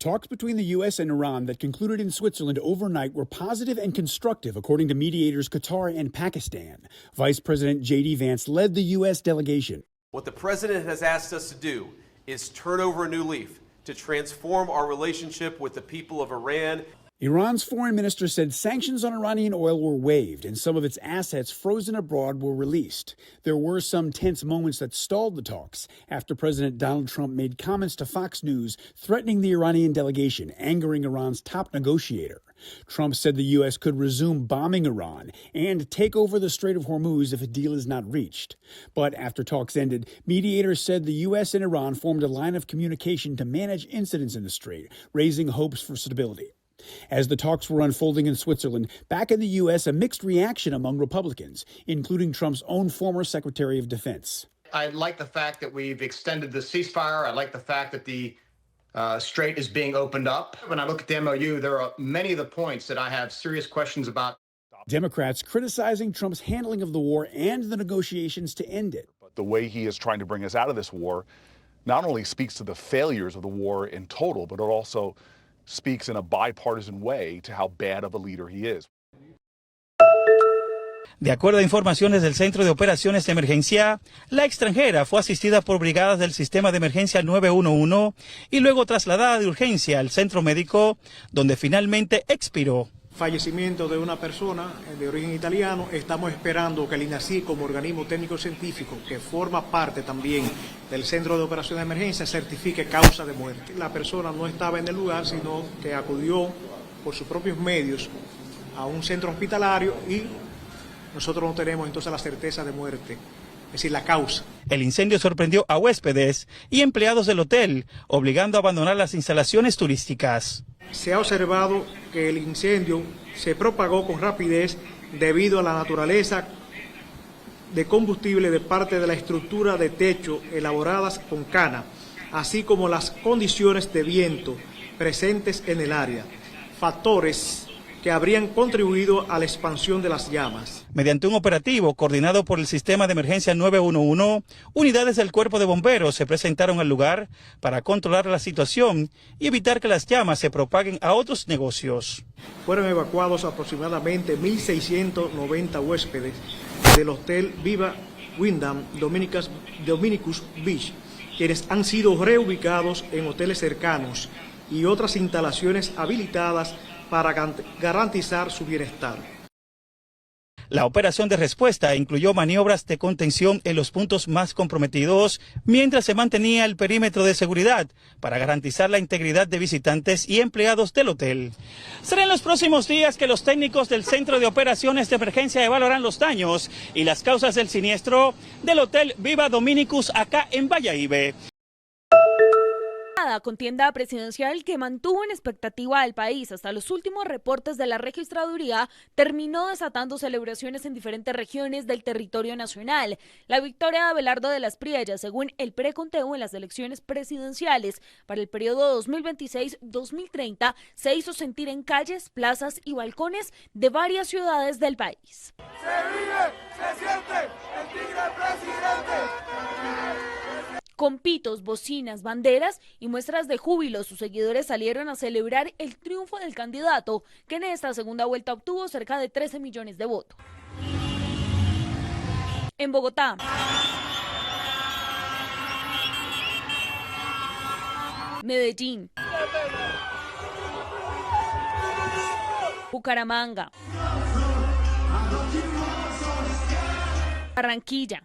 Talks between the U.S. and Iran that concluded in Switzerland overnight were positive and constructive, according to mediators Qatar and Pakistan. Vice President J.D. Vance led the U.S. delegation. What the president has asked us to do is turn over a new leaf to transform our relationship with the people of Iran. Iran's foreign minister said sanctions on Iranian oil were waived and some of its assets frozen abroad were released. There were some tense moments that stalled the talks after President Donald Trump made comments to Fox News threatening the Iranian delegation, angering Iran's top negotiator. Trump said the U.S. could resume bombing Iran and take over the Strait of Hormuz if a deal is not reached. But after talks ended, mediators said the U.S. and Iran formed a line of communication to manage incidents in the strait, raising hopes for stability. As the talks were unfolding in Switzerland, back in the U.S., a mixed reaction among Republicans, including Trump's own former Secretary of Defense. I like the fact that we've extended the ceasefire. I like the fact that the strait is being opened up. When I look at the MOU, there are many of the points that I have serious questions about. Democrats criticizing Trump's handling of the war and the negotiations to end it. The way he is trying to bring us out of this war not only speaks to the failures of the war in total, but it also speaks in a bipartisan way to how bad of a leader he is. De acuerdo a informaciones del Centro de Operaciones de Emergencia, la extranjera fue asistida por brigadas del Sistema de Emergencia 911 y luego trasladada de urgencia al centro médico, donde finalmente expiró. Fallecimiento de una persona de origen italiano. Estamos esperando que el INACI, como organismo técnico científico que forma parte también del Centro de Operaciones de Emergencia, certifique causa de muerte. La persona no estaba en el lugar, sino que acudió por sus propios medios a un centro hospitalario y nosotros no tenemos entonces la certeza de muerte, es decir, la causa. El incendio sorprendió a huéspedes y empleados del hotel, obligando a abandonar las instalaciones turísticas. Se ha observado que el incendio se propagó con rapidez debido a la naturaleza de combustible de parte de la estructura de techo elaboradas con cana, así como las condiciones de viento presentes en el área, factores que habrían contribuido a la expansión de las llamas. Mediante un operativo coordinado por el Sistema de Emergencia 911, unidades del Cuerpo de Bomberos se presentaron al lugar para controlar la situación y evitar que las llamas se propaguen a otros negocios. Fueron evacuados aproximadamente 1.690 huéspedes del Hotel Viva Dominicus Beach, quienes han sido reubicados en hoteles cercanos y otras instalaciones habilitadas para garantizar su bienestar. La operación de respuesta incluyó maniobras de contención en los puntos más comprometidos, mientras se mantenía el perímetro de seguridad para garantizar la integridad de visitantes y empleados del hotel. Será en los próximos días que los técnicos del Centro de Operaciones de Emergencia evaluarán los daños y las causas del siniestro del Hotel Viva Dominicus acá en Valladolid. Contienda presidencial que mantuvo en expectativa al país hasta los últimos reportes de la registraduría terminó desatando celebraciones en diferentes regiones del territorio nacional. La victoria de Abelardo de la Espriella, según el preconteo en las elecciones presidenciales para el periodo 2026-2030, se hizo sentir en calles, plazas y balcones de varias ciudades del país. Se vive, se siente el tigre presidente. Con pitos, bocinas, banderas y muestras de júbilo, sus seguidores salieron a celebrar el triunfo del candidato, que en esta segunda vuelta obtuvo cerca de 13 millones de votos. En Bogotá, Medellín, Bucaramanga, Barranquilla,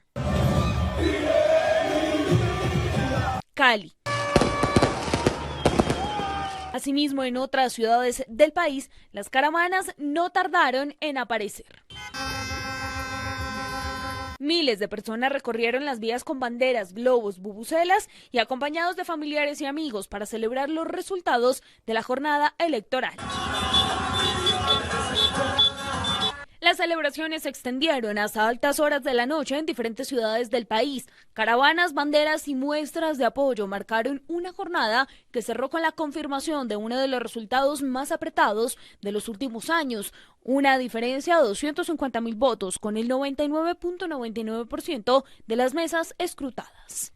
Cali. Asimismo, en otras ciudades del país, las caravanas no tardaron en aparecer. Miles de personas recorrieron las vías con banderas, globos, bubucelas y acompañados de familiares y amigos para celebrar los resultados de la jornada electoral. Las celebraciones se extendieron hasta altas horas de la noche en diferentes ciudades del país. Caravanas, banderas y muestras de apoyo marcaron una jornada que cerró con la confirmación de uno de los resultados más apretados de los últimos años. Una diferencia de 250.000 votos con el 99.99% de las mesas escrutadas.